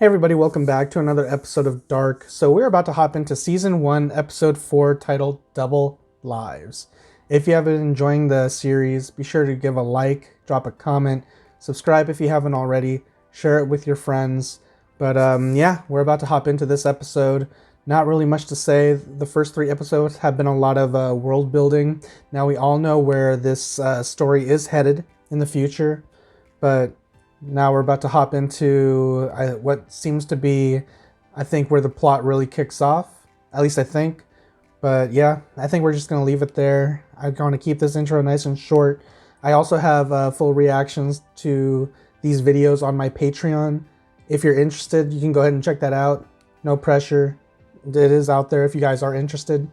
Hey everybody, welcome back to another episode of Dark. So we're about to hop into Season 1, Episode 4, titled Double Lives. If you have been enjoying the series, be sure to give a like, drop a comment, subscribe if you haven't already, share it with your friends. But yeah, we're about to hop into this episode. Not really much to say. The first 3 episodes have been a lot of world building. Now we all know where this story is headed in the future, but now we're about to hop into what seems to be, I think, where the plot really kicks off. At least I think. But yeah, I think we're just going to leave it there. I'm going to keep this intro nice and short. I also have full reactions to these videos on my Patreon. If you're interested, you can go ahead and check that out. No pressure. It is out there if you guys are interested.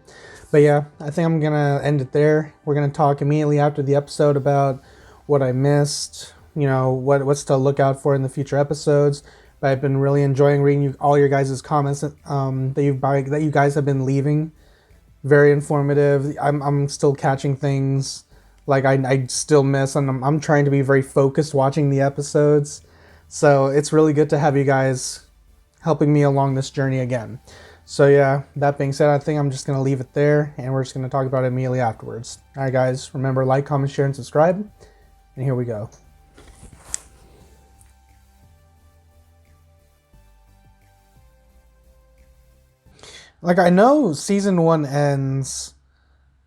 But yeah, I think I'm going to end it there. We're going to talk immediately after the episode about what I missed, you know, what's to look out for in the future episodes. But I've been really enjoying reading all your guys' comments that you guys have been leaving. Very informative. I'm still catching things like I still miss, and I'm trying to be very focused watching the episodes. So it's really good to have you guys helping me along this journey again. So yeah, that being said, I think I'm just going to leave it there, and we're just going to talk about it immediately afterwards. Alright guys, remember, like, comment, share, and subscribe. And here we go. Like, I know season 1 ends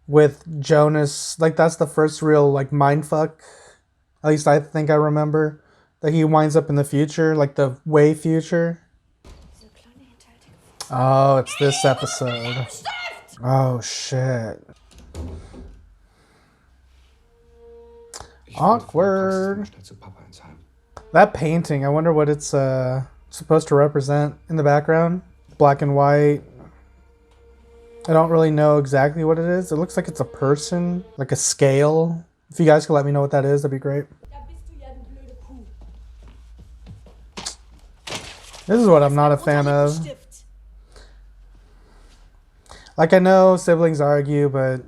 with Jonas, like, that's the first real, like, mindfuck. At least I think I remember that he winds up in the future, like the way future. Oh, it's this episode. Oh, shit. Awkward. That painting, I wonder what it's supposed to represent in the background. Black and white. I don't really know exactly what it is. It looks like it's a person, like a scale. If you guys could let me know what that is, that'd be great. This is what I'm not a fan of. Like, I know siblings argue, but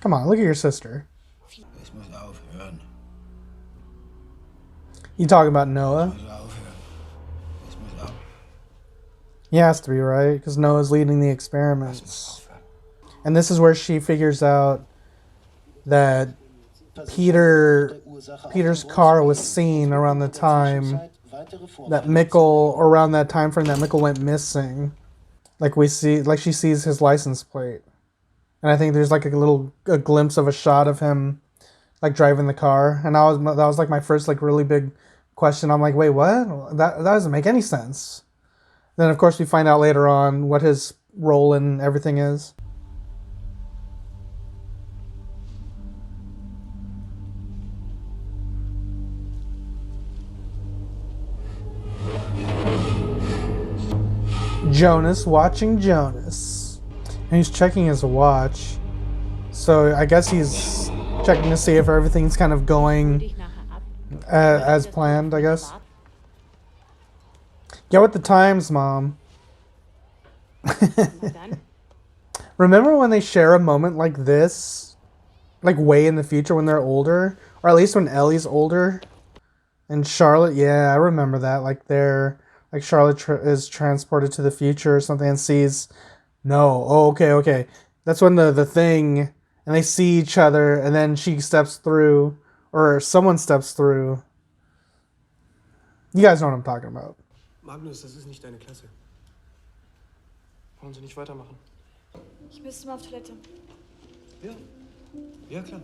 come on, look at your sister. You talking about Noah? He has to be, right? Because Noah's leading the experiments. And this is where she figures out that Peter's car was seen around the time that Mikkel, around that time frame that Mikkel went missing. Like she sees his license plate. And I think there's like a glimpse of a shot of him like driving the car. And that was like my first like really big question. I'm like, wait, what? That doesn't make any sense. Then, of course, we find out later on what his role in everything is. Jonas watching Jonas. And he's checking his watch. So I guess he's checking to see if everything's kind of going as planned, I guess. Get with the times, Mom. Remember when they share a moment like this? Like way in the future when they're older? Or at least when Ellie's older? And Charlotte, yeah, I remember that. Like Charlotte is transported to the future or something and sees... No, oh, okay. That's when the thing... And they see each other and then she steps through. Or someone steps through. You guys know what I'm talking about. Magnus, das ist nicht deine Klasse. Wollen Sie nicht weitermachen? Ich müsste mal auf Toilette. Ja, klar.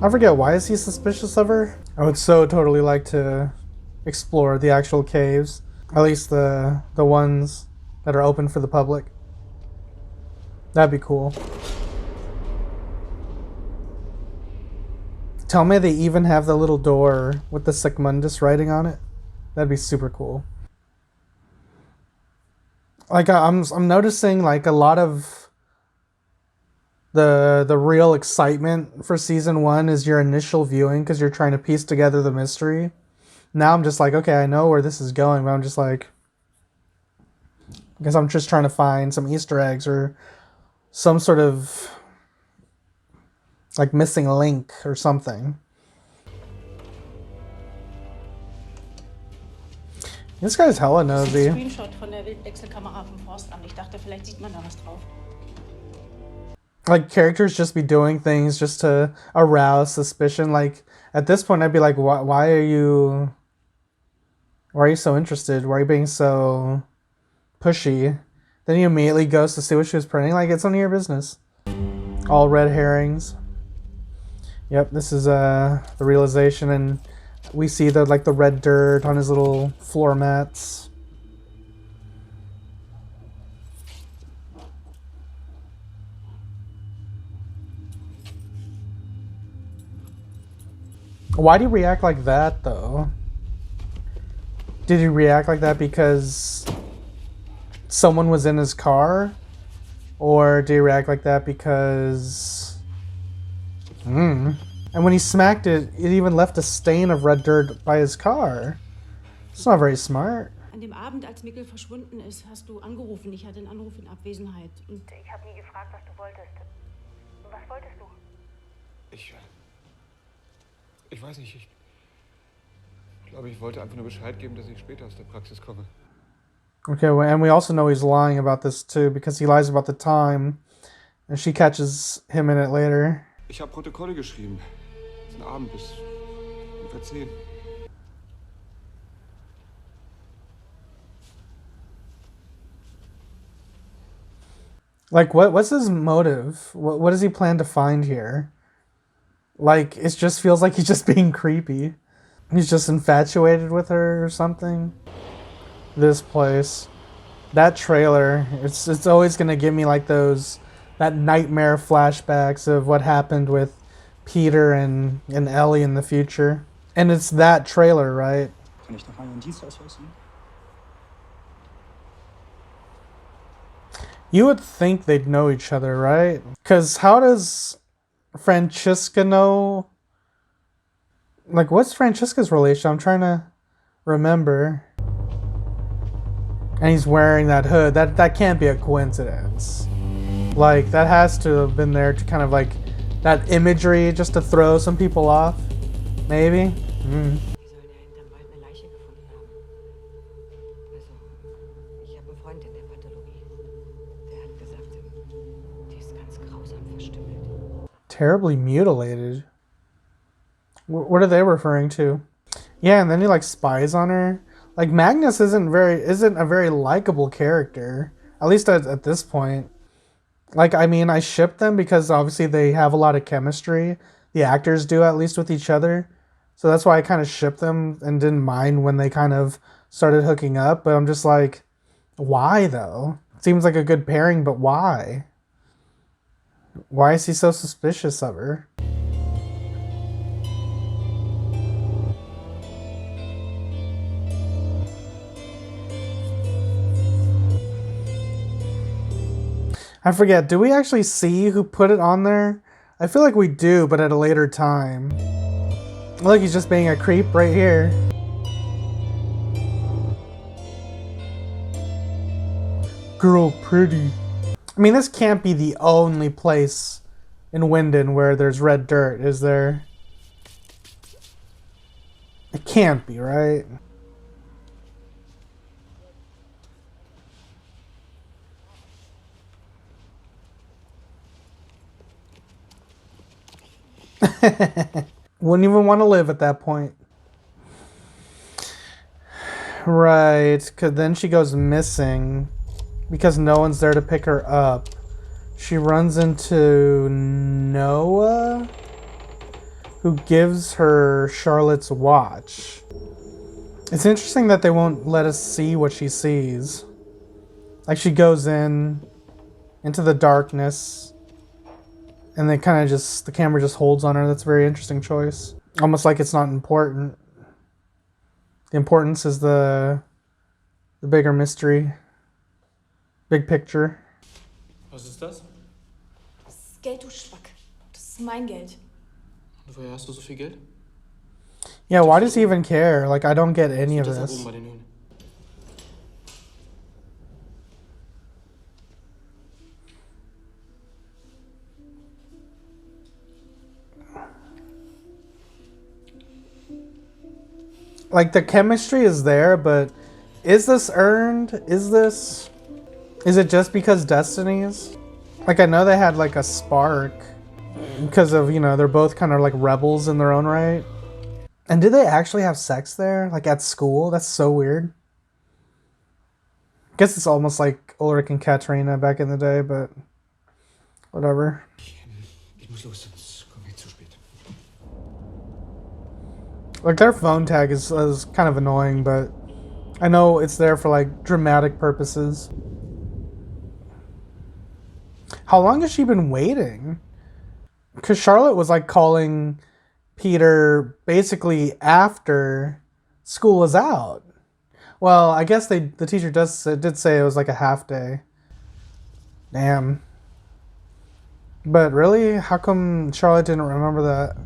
I forget, why is he suspicious of her? I would so totally like to explore the actual caves. At least the ones that are open for the public. That'd be cool. Tell me they even have the little door with the Sigmundus writing on it. That'd be super cool. Like I'm noticing like a lot of the real excitement for season 1 is your initial viewing because you're trying to piece together the mystery. Now I'm just like, okay, I know where this is going, but I'm just like, Because I'm just trying to find some Easter eggs or some sort of like missing link or something. This guy's hella nosy. Screenshot von der Wildwechselkamera vom Forstamt. Ich dachte, vielleicht sieht man da was drauf. Like, characters just be doing things just to arouse suspicion. Like, at this point, I'd be like, why are you so interested? Why are you being so pushy? Then he immediately goes to see what she was printing. Like, it's none of your business. All red herrings. Yep, this is the realization, and we see the red dirt on his little floor mats. Why do you react like that, though? Did you react like that because someone was in his car? Or do you react like that because... And when he smacked it, it even left a stain of red dirt by his car. It's not very smart. An dem Abend, als Mikkel verschwunden ist, hast du angerufen. Ich hatte einen Anruf in Abwesenheit. Und Ich habe nie gefragt, was du wolltest. Was wolltest du? Ich weiß nicht. Ich glaube, ich wollte einfach nur Bescheid geben, dass ich später aus der Praxis komme. Okay, well, and we also know he's lying about this too, because he lies about the time, and she catches him in it later. Ich habe Protokolle geschrieben. Den Abend bis ungefähr 10. Like, what's his motive? What does he plan to find here? Like, it just feels like he's just being creepy. He's just infatuated with her or something. This place. That trailer. It's always gonna give me like that nightmare flashbacks of what happened with Peter and Ellie in the future. And it's that trailer, right? Kann ich noch mal Ihren Dienstausweis sehen? You would think they'd know each other, right? Because how does Francesca know? Like, what's Francesca's relation? I'm trying to remember. And he's wearing that hood. That can't be a coincidence. Like, that has to have been there to kind of like that imagery just to throw some people off. Maybe. Die sollen ja hinterm Wald eine Leiche gefunden haben. Also, ich habe einen Freund in der Pathologie. Der hat gesagt, die ist ganz grausam verstümmelt. Terribly mutilated. What are they referring to? Yeah, and then he like spies on her. Like, Magnus isn't a very likable character, at least at this point. Like, I mean, I ship them because obviously they have a lot of chemistry. The actors do, at least with each other. So that's why I kind of shipped them and didn't mind when they kind of started hooking up. But I'm just like, why though? It seems like a good pairing, but why? Why is he so suspicious of her? I forget, do we actually see who put it on there? I feel like we do, but at a later time. Look, he's just being a creep right here. Girl pretty. I mean, this can't be the only place in Winden where there's red dirt, is there? It can't be, right? Wouldn't even want to live at that point. Right, because then she goes missing because no one's there to pick her up. She runs into Noah, who gives her Charlotte's watch. It's interesting that they won't let us see what she sees. Like, she goes into the darkness, and they kind of just, the camera just holds on her. That's a very interesting choice. Almost like it's not important. The importance is the bigger mystery. Big picture. Was ist das? Das ist Geld, du Schwack. Das ist mein Geld. Und woher hast du so viel Geld? Yeah, why does he even care? Like, I don't get any of Das da this. oben bei den Höhen. Like, the chemistry is there, but is this earned? Is it just because Destiny's? Like, I know they had like a spark because of, you know, they're both kind of like rebels in their own right. And did they actually have sex there? Like at school? That's so weird. I guess it's almost like Ulrich and Katrina back in the day, but whatever. Ich muss los, sonst komme ich zu spät. Like, their phone tag is kind of annoying, but I know it's there for like dramatic purposes. How long has she been waiting? Because Charlotte was like calling Peter basically after school was out. Well, I guess the teacher did say it was like a half day. Damn. But really, how come Charlotte didn't remember that?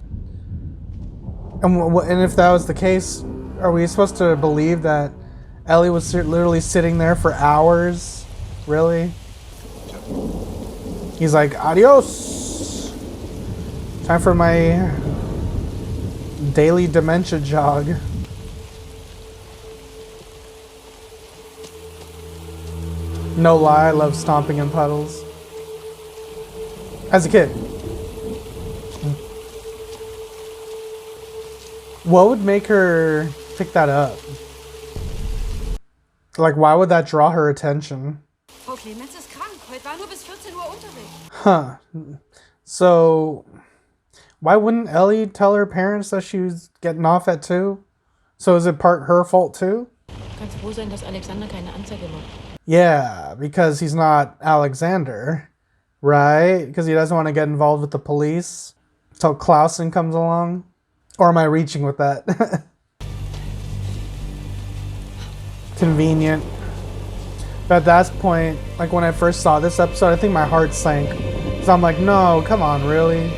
And if that was the case, are we supposed to believe that Ellie was literally sitting there for hours? Really? He's like, adios! Time for my daily dementia jog. No lie, I love stomping in puddles. As a kid. What would make her pick that up? Like, why would that draw her attention? Frau Clemens ist krank. Heute war nur bis 14 Uhr Unterricht. Huh. So, why wouldn't Ellie tell her parents that she was getting off at 2? So is it part her fault too? Kannst froh sein, dass Alexander keine Anzeige macht. Yeah, because he's not Alexander, right? Because he doesn't want to get involved with the police until Clausen comes along. Or am I reaching with that? Convenient. But at that point, like when I first saw this episode, I think my heart sank. Because I'm like, no, come on, really?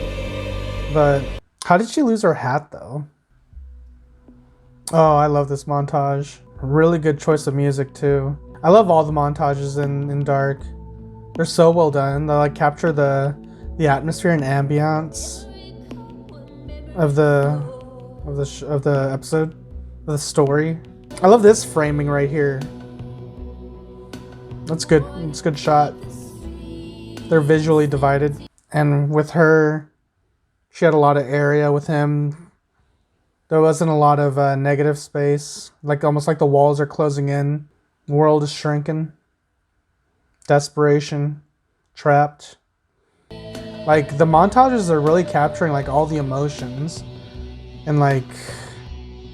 But how did she lose her hat though? Oh, I love this montage. Really good choice of music too. I love all the montages in Dark. They're so well done. They like capture the atmosphere and ambiance of the episode, of the story. I love this framing right here. That's good. It's a good shot. They're visually divided, and with her, she had a lot of area. With him, there wasn't a lot of negative space. Like almost like the walls are closing in. The world is shrinking. Desperation, trapped. Like the montages are really capturing like all the emotions, and like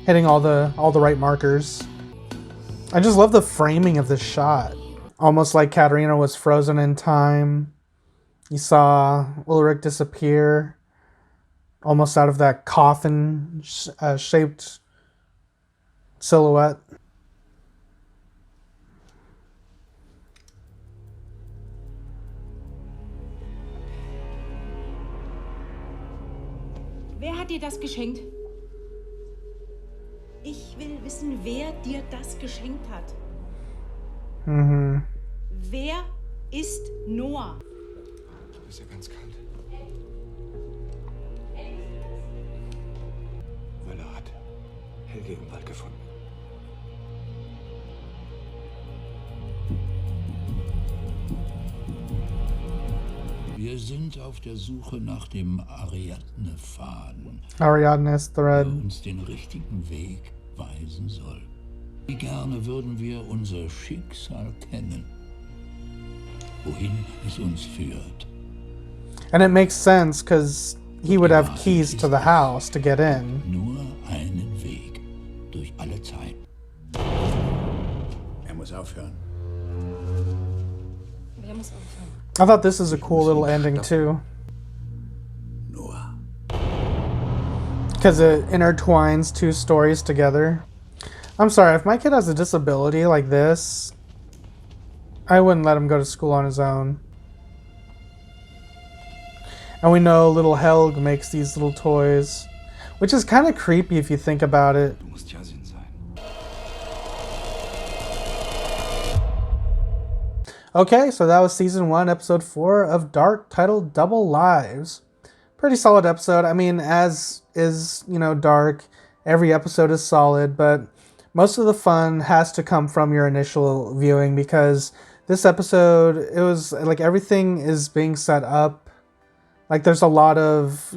hitting all the right markers. I just love the framing of this shot. Almost like Katerina was frozen in time. You saw Ulrich disappear, almost out of that coffin shaped silhouette. Wer hat dir das geschenkt? Ich will wissen, wer dir das geschenkt hat. Mhm. Wer ist Noah? Du bist ja ganz kalt. Wöller hat Helge im Wald gefunden. Wir sind auf der Suche nach dem Ariadne-Faden, Ariadne's thread. der uns den richtigen Weg weisen soll. Wie gerne würden wir unser Schicksal kennen, wohin es uns führt. And it makes sense because he would have keys to the house to get in. Nur einen Weg durch alle Zeit. Er muss aufhören. Wer muss aufhören? I thought this is a cool little ending too, Noah. because it intertwines two stories together. I'm sorry, if my kid has a disability like this, I wouldn't let him go to school on his own. And we know little Helg makes these little toys, which is kind of creepy if you think about it. Du musst Yasin sein. Okay, so that was season 1, episode 4 of Dark, titled Double Lives. Pretty solid episode. I mean, as is, you know, Dark, Every episode is solid, but most of the fun has to come from your initial viewing, because this episode, it was like everything is being set up. Like there's a lot of,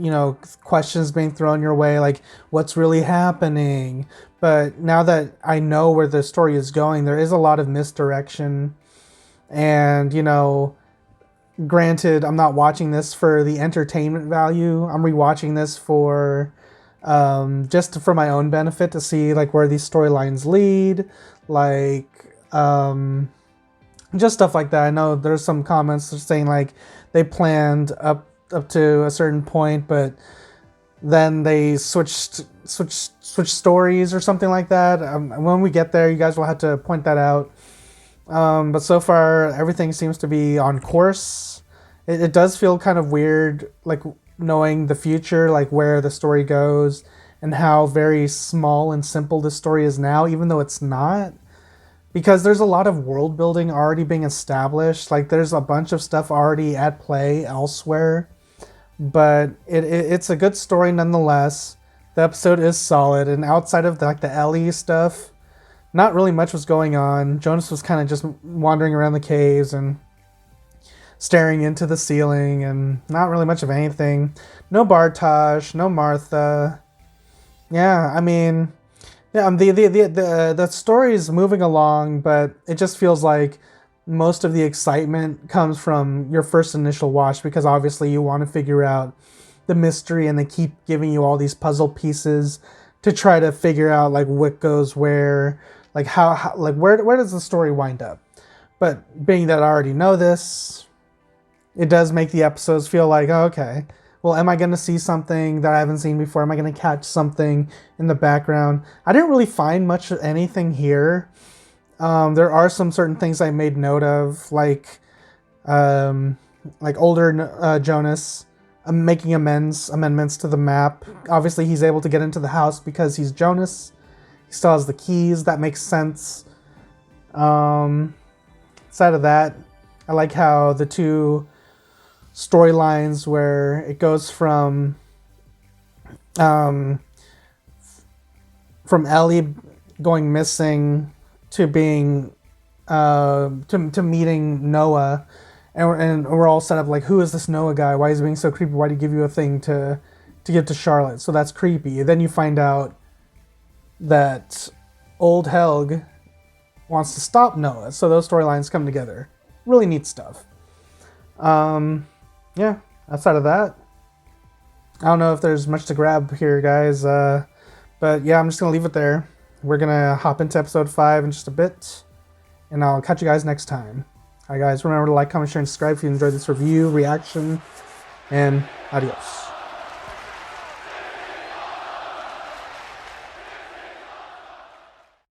questions being thrown your way, like what's really happening. But now that I know where the story is going, there is a lot of misdirection. And, granted, I'm not watching this for the entertainment value. I'm rewatching this for just for my own benefit, to see like where these storylines lead, like just stuff like that. I know there's some comments saying like they planned up to a certain point, but then they switched stories or something like that. When we get there, you guys will have to point that out. But so far, everything seems to be on course. It does feel kind of weird, like knowing the future, like where the story goes and how very small and simple the story is now, even though it's not. Because there's a lot of world building already being established. Like there's a bunch of stuff already at play elsewhere. But it's a good story nonetheless. The episode is solid, and outside of the Ellie stuff, not really much was going on. Jonas was kind of just wandering around the caves and staring into the ceiling, and not really much of anything. No Bartosz, no Martha. Yeah, I mean, yeah, the story is moving along, but it just feels like most of the excitement comes from your first initial watch, because obviously you want to figure out the mystery, and they keep giving you all these puzzle pieces to try to figure out like what goes where, like how like where does the story wind up. But being that I already know this, it does make the episodes feel like, oh, okay, well, am I going to see something that I haven't seen before? Am I going to catch something in the background? I didn't really find much of anything here. There are some certain things I made note of, like older Jonas making amendments to the map. Obviously, he's able to get into the house because he's Jonas. He still has the keys. That makes sense. Aside of that, I like how the two storylines where it goes from Ellie going missing to being to meeting Noah, and we're all set up like, who is this Noah guy? Why is he being so creepy? Why did he give you a thing to give to Charlotte? So that's creepy. And then you find out that old Helg wants to stop Noah. So those storylines come together. Really neat stuff. Yeah, outside of that, I don't know if there's much to grab here, guys. But yeah, I'm just going to leave it there. We're going to hop into episode 5 in just a bit, and I'll catch you guys next time. Alright guys, remember to like, comment, share, and subscribe if you enjoyed this review, reaction, and adios.